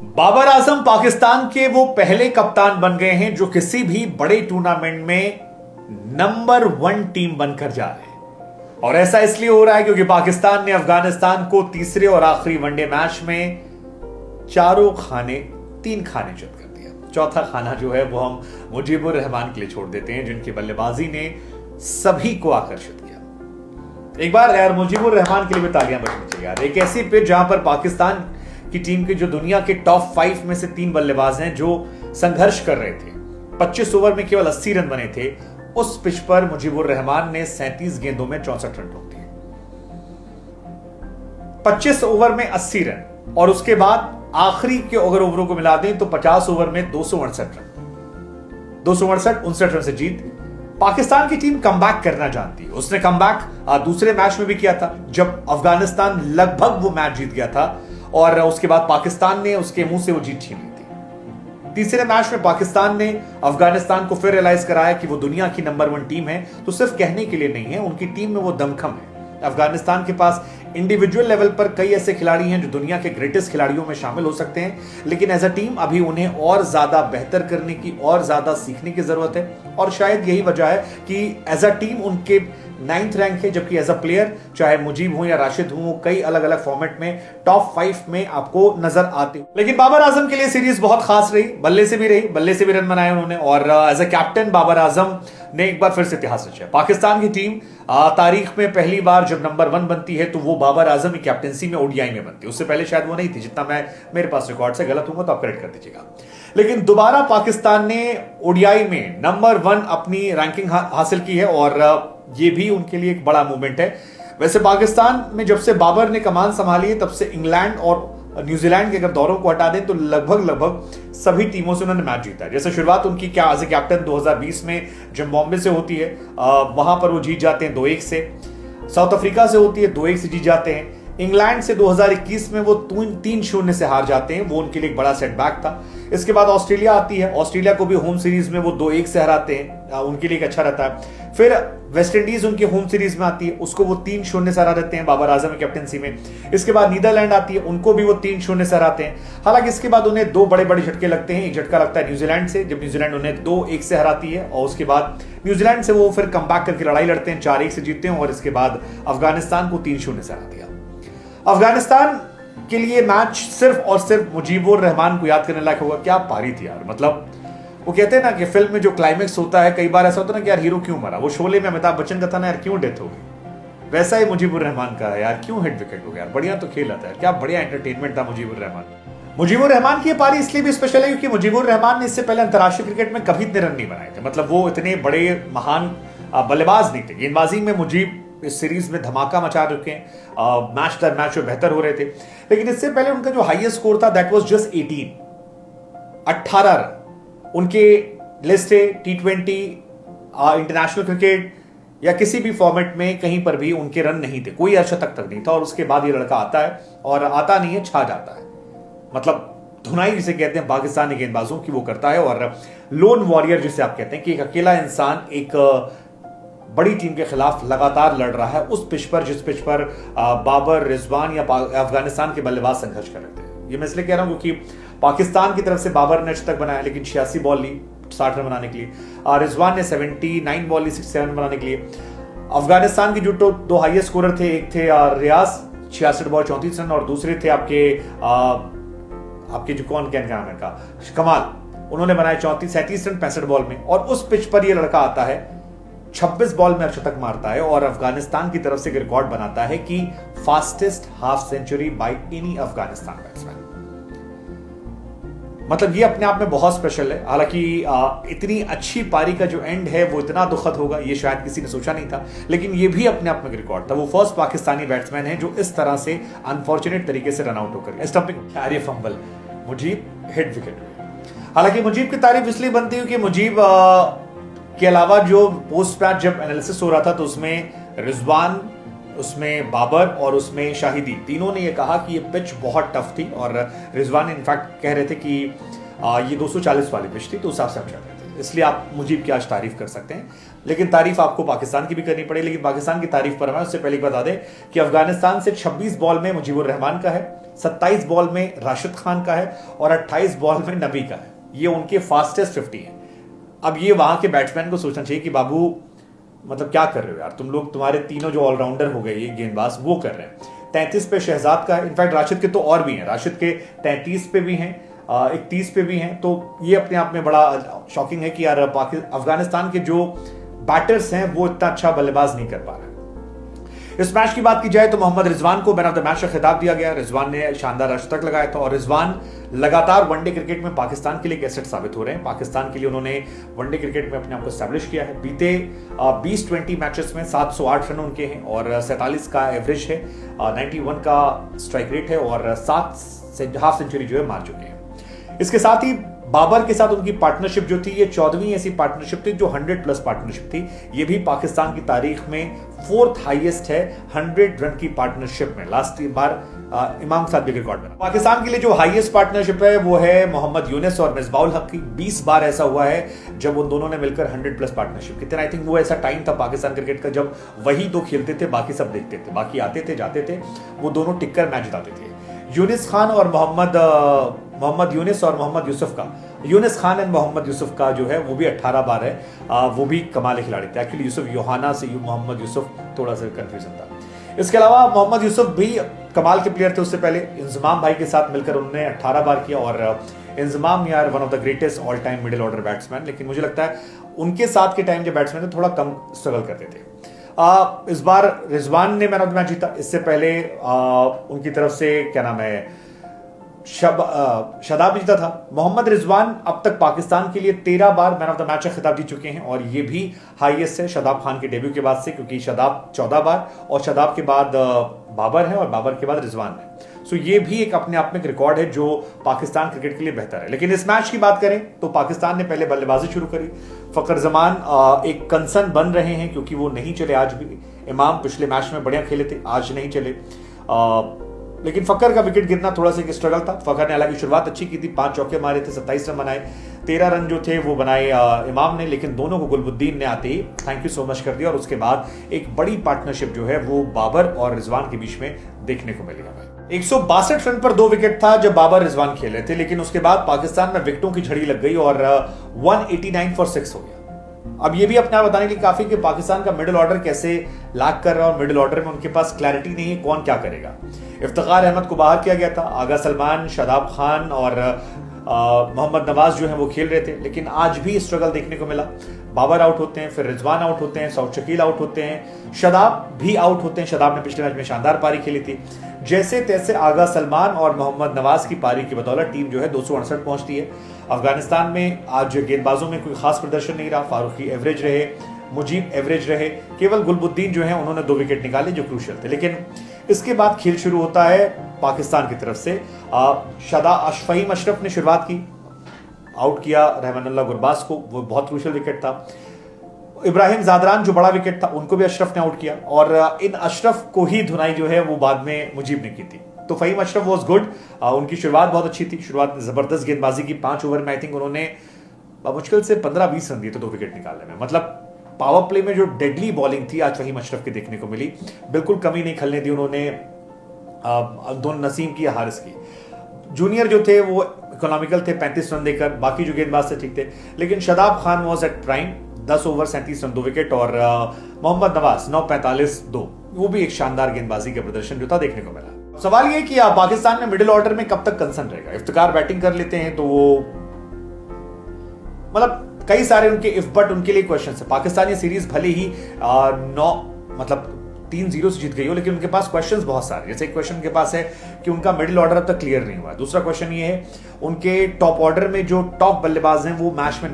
बाबर आजम पाकिस्तान के वो पहले कप्तान बन गए हैं जो किसी भी बड़े टूर्नामेंट में नंबर 1 टीम बनकर जा रहे हैं। और ऐसा इसलिए हो रहा है क्योंकि पाकिस्तान ने अफगानिस्तान को तीसरे और आखिरी वनडे मैच में 3 खाने चुन कर दिया। चौथा खाना जो है वो हम मुजीबुर रहमान के लिए छोड़ देते हैं, जिनकी बल्लेबाजी ने सभी को आकर्षित किया। एक बार यार मुजीबुर रहमान के लिए भी तालियां बजनी चाहिए यार। एक ऐसी पिच जहां पर पाकिस्तान की टीम के जो दुनिया के टॉप 5 में से 3 बल्लेबाज हैं जो संघर्ष कर रहे थे, 25 ओवर में केवल 80 रन बने थे, उस पिच पर मुजीबुर रहमान ने 37 गेंदों में 64 रन ठोक दिए। 25 ओवर में 80 रन और उसके बाद आखिरी के अगर ओवरों को मिला दें तो 50 ओवर में 268 रन से जीत। पाकिस्तान की टीम कमबैक करना जानती है। उसने कमबैक दूसरे मैच में भी किया था जब अफगानिस्तान लगभग वो मैच जीत गया था और उसके बाद पाकिस्तान ने उसके मुंह से वो जीत छीन ली थी। तीसरे मैच में पाकिस्तान ने अफगानिस्तान को फिर रियलाइज कराया कि वो दुनिया की नंबर 1 टीम है, तो सिर्फ कहने के लिए नहीं है, उनकी टीम में वो दमखम है। अफगानिस्तान के पास इंडिविजुअल लेवल पर कई ऐसे खिलाड़ी हैं जो दुनिया के ग्रेटेस्ट खिलाड़ियों में शामिल हो सकते हैं, लेकिन एज अ टीम अभी उन्हें और ज्यादा बेहतर करने की और ज्यादा सीखने की जरूरत है। और शायद यही वजह है कि एज अ टीम उनके 9th रैंक है, जबकि एज अ प्लेयर चाहे मुजीब हो या राशिद हो, कई अलग अलग फॉर्मेट में टॉप 5 में आपको नजर आते हो। लेकिन बाबर आजम के लिए सीरीज बहुत खास रही, बल्ले से भी रन बनाए उन्होंने। और as a captain Babar Azam ने एक बार फिर से इतिहास रचा। पाकिस्तान की टीम तारीख में पहली बार जब नंबर 1 बनती है तो वो बाबर आजम की कैप्टनसी में ओडीआई में बनती है। उससे पहले शायद वो नहीं थी, जितना मेरे पास रिकॉर्ड से गलत होगा तो आप करेक्ट कर दीजिएगा। लेकिन दोबारा पाकिस्तान ने ओडीआई में नंबर 1 अपनी रैंकिंग हासिल की है और ये भी उनके लिए एक बड़ा मूवमेंट है। वैसे पाकिस्तान में जब से बाबर ने कमान संभाली है तब से इंग्लैंड और न्यूजीलैंड के अगर दौरों को हटा दें तो लगभग सभी टीमों से उन्होंने मैच जीता है। जैसे शुरुआत उनकी क्या एज ए कैप्टन 2020 में जब बॉम्बे से होती है, वहां पर वो जीत जाते हैं 2-1 से। साउथ अफ्रीका से होती है, 2-1 से जीत जाते हैं। इंग्लैंड से 2021 में वो 3-0 से हार जाते हैं, वो उनके लिए एक बड़ा सेटबैक था। इसके बाद ऑस्ट्रेलिया आती है, ऑस्ट्रेलिया को भी होम सीरीज में वो 2-1 से हराते हैं, उनके लिए एक अच्छा रहता है। फिर वेस्ट इंडीज उनकी होम सीरीज में आती है, उसको वो 3-0 से हरा देते हैं बाबर आजम की कैप्टनसी में। इसके बाद नीदरलैंड आती है, उनको भी वो 3-0 से हराते हैं। हालांकि इसके बाद उन्हें 2 बड़े झटके लगते हैं। एक झटका लगता है न्यूजीलैंड से, जब न्यूजीलैंड उन्हें 2-1 से हराती है, और उसके बाद न्यूजीलैंड से वो फिर कमबैक करके लड़ाई लड़ते हैं, 4-1 से जीतते हैं, और इसके बाद अफगानिस्तान को 3-0 से हरा दिया। अफगानिस्तान के लिए मैच सिर्फ और सिर्फ मुजीबुर रहमान को याद करने लायक होगा। क्या पारी थी यार। मतलब वो कहते हैं ना कि फिल्म में जो क्लाइमेक्स होता है, कई बार ऐसा होता है ना कि यार हीरो क्यों मरा। वो शोले में अमिताभ बच्चन का था ना यार, क्यों डेथ हो गई, वैसा ही मुजीबुर रहमान का है यार, क्यों हेड विकेट हो गया यार। बढ़िया तो खेल आता है, क्या बढ़िया एंटरटेनमेंट था मुजीबुर रहमान। मुजीबुर रहमान की पारी इसलिए भी स्पेशल है क्योंकि मुजीबुर रहमान ने इससे पहले अंतर्राष्ट्रीय क्रिकेट में कभी इतने रन नहीं बनाए थे। मतलब वो इतने बड़े महान बल्लेबाज नहीं थे। गेंदबाजी में मुजीब इस सीरीज में धमाका मचा चुके हैं, मैच दर मैच में बेहतर हो रहे थे। लेकिन इससे पहले उनका जो हाईएस्ट स्कोर था दैट वाज जस्ट 18 रन। उनके लिस्ट है T20 इंटरनेशनल क्रिकेट या किसी भी फॉर्मेट में कहीं पर भी उनके रन नहीं थे, कोई अर्धशतक तक नहीं था। और उसके बाद ये लड़का आता है और आता नहीं है, छा जाता है। मतलब धुनाई जिसे कहते हैं पाकिस्तानी गेंदबाजों की, वो करता है। और लोन वॉरियर जिसे आप कहते हैं कि एक अकेला इंसान एक बड़ी टीम के खिलाफ लगातार लड़ रहा है उस पिच पर, जिस पिच पर बाबर, रिजवान या अफगानिस्तान के बल्लेबाज संघर्ष कर रहे थे। ये मैं इसलिए कह रहा हूं क्योंकि पाकिस्तान की तरफ से बाबर ने तक बनाया, लेकिन 86 बॉल ली 60 रन बनाने के लिए। रिजवान ने 79 बॉल ली 67 रन बनाने के लिए। अफगानिस्तान के जो 2 हाईएस्ट स्कोरर थे, एक थे रियाज 66 बॉल 34 रन, और दूसरे थे आपके जो कौन क्या नाम है का, कमाल, उन्होंने बनाए 37 रन 65 बॉल में। और उस पिच पर यह लड़का आता है, 26 बॉल में अर्धशतक मारता है और अफगानिस्तान की तरफ से रिकॉर्ड बनाता है कि fastest half century by any Afghanistan batsman. मतलब ये अपने आप में बहुत स्पेशल है। हालांकि इतनी अच्छी पारी का जो एंड है वो इतना दुखद होगा ये शायद किसी ने सोचा नहीं था, लेकिन ये भी अपने आप में रिकॉर्ड था। वो फर्स्ट पाकिस्तानी बैट्समैन है जो इस तरह से अनफॉर्चुनेट तरीके से रन आउट होकर stumping fumble Mujeeb hit wicket हुए। हालांकि मुजीब की तारीफ इसलिए बनती है कि मुजीब के अलावा जो पोस्ट मैच जब एनालिसिस हो रहा था तो उसमें रिजवान, उसमें बाबर और उसमें शाहिदी, तीनों ने ये कहा कि ये पिच बहुत टफ थी। और रिजवान इनफैक्ट कह रहे थे कि ये 240 वाली पिच थी, तो उस हिसाब से हम चल रहे थे। इसलिए आप मुजीब की आज तारीफ कर सकते हैं, लेकिन तारीफ आपको पाकिस्तान की भी करनी पड़ेगी। लेकिन पाकिस्तान की तारीफ पर मैं उससे पहले बता दें कि अफगानिस्तान से 26 बॉल में मुजीबुर रहमान का है, 27 बॉल में राशिद खान का है और 28 बॉल में नबी का है। ये उनके फास्टेस्ट 50 है। अब ये वहां के बैट्समैन को सोचना चाहिए कि बाबू मतलब क्या कर रहे हो यार तुम लोग, तुम्हारे तीनों जो ऑलराउंडर हो गए ये गेंदबाज वो कर रहे हैं। 33 पे शहजाद का है, इनफैक्ट राशिद के तो और भी हैं, राशिद के 33 पे भी हैं, 31 पे भी हैं। तो ये अपने आप में बड़ा शॉकिंग है कि यार अफगानिस्तान के जो बैटर्स हैं वो इतना अच्छा बल्लेबाज नहीं कर पा रहे। इस मैच की बात की जाए तो मोहम्मद रिजवान को मैन ऑफ द मैच का खिताब दिया गया। रिजवान ने शानदार अशतक लगाया था और रिजवान लगातार वनडे क्रिकेट में पाकिस्तान के लिए एक एसेट साबित हो रहे हैं। पाकिस्तान के लिए उन्होंने वनडे क्रिकेट में अपने आप को एस्टैब्लिश किया है। बीते 20-20 मैचेस में 708 रन उनके हैं और 47 का एवरेज है, 91 का स्ट्राइक रेट है और 7 हाफ सेंचुरी जो है मार चुके हैं। इसके साथ ही बाबर के साथ उनकी पार्टनरशिप जो थी ये 14वीं ऐसी पार्टनरशिप थी जो 100+ पार्टनरशिप थी। ये भी पाकिस्तान की तारीख में 4th हाईएस्ट है 100 रन की पार्टनरशिप में। लास्ट बार इमाम के साथ भी रिकॉर्ड बना। पाकिस्तान के लिए जो हाईएस्ट पार्टनरशिप है वो है मोहम्मद यूनिस और मिसबाउल हक की। 20 बार ऐसा हुआ है जब उन दोनों ने मिलकर 100+ पार्टनरशिप की। आई थिंक वो ऐसा टाइम था पाकिस्तान क्रिकेट का जब वही दो खेलते थे, बाकी सब देखते थे, बाकी आते थे जाते थे, वो दोनों टिककर मैच जिताते थे। यूनिस खान और मोहम्मद यूनिस और मोहम्मद यूसुफ का, यूनिस खान एंड मोहम्मद यूसुफ का जो है वो भी 18 बार है। वो भी कमाल खिलाड़ी थे। एक्चुअली यूसुफ योहाना से मोहम्मद यूसुफ थोड़ा सा कंफ्यूजन था। इसके अलावा मोहम्मद यूसुफ भी कमाल के प्लेयर थे। उससे पहले इंजमाम भाई के साथ मिलकर उन्होंने 18 बार किया और इंजमाम यार one of the greatest all time middle order batsman. लेकिन मुझे लगता है उनके साथ के टाइम जो बैट्समैन थे थोड़ा कम स्ट्रगल करते थे। इस बार रिजवान ने मैन ऑफ द मैच जीता। इससे पहले उनकी तरफ से क्या नाम है शादाब जीता था। मोहम्मद रिजवान अब तक पाकिस्तान के लिए 13 बार मैन ऑफ द मैच का खिताब जीत चुके हैं और ये भी हाईएस्ट है शादाब खान के डेब्यू के बाद से, क्योंकि शादाब 14 बार और शादाब के बाद बाबर है और बाबर के बाद रिजवान है। सो ये भी एक अपने आप में एक रिकॉर्ड है जो पाकिस्तान क्रिकेट के लिए बेहतर है। लेकिन इस मैच की बात करें तो पाकिस्तान ने पहले बल्लेबाजी शुरू करी। फखर जमान एक कंसर्न बन रहे हैं क्योंकि वो नहीं चले आज भी। इमाम पिछले मैच में बढ़िया खेले थे, आज नहीं चले। लेकिन फकर का विकेट गिरना थोड़ा सा एक स्ट्रगल था। फकर ने हालांकि शुरुआत अच्छी की थी, 5 चौके मारे थे, 27 रन बनाए, 13 रन जो थे वो बनाए इमाम ने, लेकिन दोनों को गुलबुद्दीन ने आते ही थैंक यू सो मच कर दिया और उसके बाद एक बड़ी पार्टनरशिप जो है वो बाबर और रिजवान के बीच में देखने को मिली हमें। 162 रन पर 2 विकेट था जब बाबर रिजवान खेले थे, लेकिन उसके बाद पाकिस्तान में विकेटों की झड़ी लग गई और 189 for 6 हो गया। अब ये भी अपने आप बताने के लिए काफी कि पाकिस्तान का मिडिल ऑर्डर कैसे लैग कर रहा है और मिडिल ऑर्डर में उनके पास क्लैरिटी नहीं है कौन क्या करेगा। इफ्तिखार अहमद को बाहर किया गया था, आगा सलमान, शादाब खान और मोहम्मद नवाज जो है वो खेल रहे थे, लेकिन आज भी स्ट्रगल देखने को मिला। बाबर आउट होते हैं, फिर रिजवान आउट होते हैं, सऊद शकील आउट होते हैं, शादाब भी आउट होते हैं। शादाब ने पिछले मैच में शानदार पारी खेली थी। जैसे तैसे आगा सलमान और मोहम्मद नवाज की पारी की बदौलत टीम जो है 268 पहुंचती है। अफगानिस्तान में आज गेंदबाजों में कोई खास प्रदर्शन नहीं रहा। फारूकी एवरेज रहे, मुजीब एवरेज रहे, केवल गुलबुद्दीन जो है उन्होंने 2 विकेट निकाले जो क्रूशियल थे। लेकिन इसके बाद खेल शुरू होता है पाकिस्तान की तरफ से। फहीम अशरफ ने शुरुआत की, आउट किया रहमानुल्लाह गुरबाज को, वो बहुत क्रूशियल विकेट था। इब्राहिम जादरान जो बड़ा विकेट था उनको भी अशरफ ने आउट किया और इन अशरफ को ही धुनाई जो है वो बाद में मुजीब ने की थी। तो फहीम अशरफ वाज गुड, उनकी शुरुआत बहुत अच्छी थी। शुरुआत जबरदस्त गेंदबाजी की, 5 ओवर में आई थिंक उन्होंने मुश्किल से 15-20 रन दिए थे 2 विकेट निकालने में। मतलब पावर प्ले में जो डेडली बॉलिंग थी आज फहीम अशरफ की देखने को मिली, बिल्कुल कमी नहीं खलने दी उन्होंने दोनों नसीम की, हारिस की। जूनियर जो थे वो इकोनॉमिकल थे 35 रन देकर, बाकी जो गेंदबाज थे ठीक थे। लेकिन Shadab Khan was at prime, 10 over 37 run 2 wicket और मोहम्मद नवाज 9-45-2, वो भी एक शानदार गेंदबाजी का प्रदर्शन जो था देखने को मिला। सवाल ये कि पाकिस्तान में मिडिल ऑर्डर में कब तक कंसर्न रहेगा। इफ्तिकार बैटिंग कर लेते हैं तो वो मतलब कई सारे उनके इफ बट उनके लिए क्वेश्चन है। पाकिस्तान ये सीरीज भले ही 3-0 से जीत गई हो, लेकिन उनके पास क्वेश्चंस बहुत सारे। जैसे एक क्वेश्चन उनके पास है कि उनका मिडिल ऑर्डर अब तक क्लियर नहीं हुआ। दूसरा क्वेश्चन ये है उनके टॉप ऑर्डर में जो टॉप बल्लेबाज हैं वो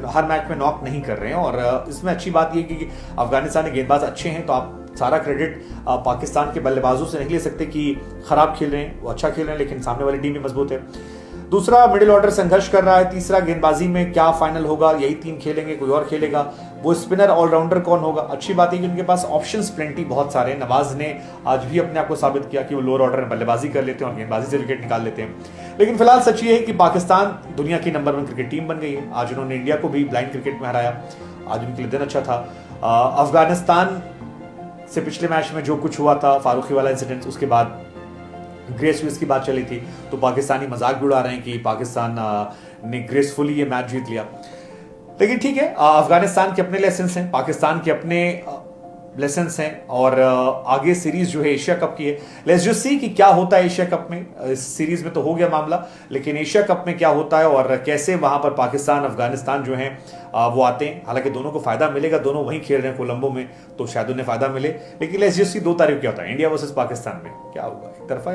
हर मैच में नॉक नहीं कर रहे हैं। और इसमें अच्छी बात यह कि अफगानिस्तान के गेंदबाज अच्छे हैं, तो आप सारा क्रेडिट पाकिस्तान के बल्लेबाजों से नहीं ले सकते कि खराब खेल रहे हैं, वो अच्छा खेल रहे हैं, लेकिन सामने वाली टीम भी मजबूत है। दूसरा मिडिल ऑर्डर संघर्ष कर रहा है। तीसरा गेंदबाजी में क्या फाइनल होगा, यही 3 खेलेंगे, कोई और खेलेगा, वो स्पिनर ऑलराउंडर कौन होगा। अच्छी बात है कि उनके पास ऑप्शंस प्लेंटी बहुत सारे हैं। नवाज ने आज भी अपने आप को साबित किया कि वो लोअर ऑर्डर में बल्लेबाजी कर लेते हैं और गेंदबाजी से विकेट निकाल लेते हैं। लेकिन फिलहाल सच ये है कि पाकिस्तान दुनिया की नंबर 1 क्रिकेट टीम बन गई है। आज उन्होंने इंडिया को भी ब्लाइंड क्रिकेट में हराया, आज उनके लिए दिन अच्छा था। अफगानिस्तान से पिछले मैच में जो कुछ हुआ था, फारूकी वाला इंसिडेंट, उसके बाद ग्रेस की बात चली थी, तो पाकिस्तानी मजाक भी उड़ा रहे हैं कि पाकिस्तान ने ग्रेसफुली ये मैच जीत लिया। लेकिन ठीक है, अफगानिस्तान के अपने लेसन हैं, पाकिस्तान के अपने लेसन हैं, और आगे सीरीज जो है एशिया कप की है। लेट्स जस्ट सी कि क्या होता है एशिया कप में। इस सीरीज में तो हो गया मामला, लेकिन एशिया कप में क्या होता है और कैसे वहां पर पाकिस्तान अफगानिस्तान जो है वो आते हैं। हालांकि दोनों को फायदा मिलेगा, दोनों वहीं खेल रहे हैं कोलंबो में, तो शायद उन्हें फायदा मिले। लेकिन लेट्स जस्ट सी 2 तारीख क्या होता है इंडिया वर्सेस पाकिस्तान में, क्या होगा, एक तरफा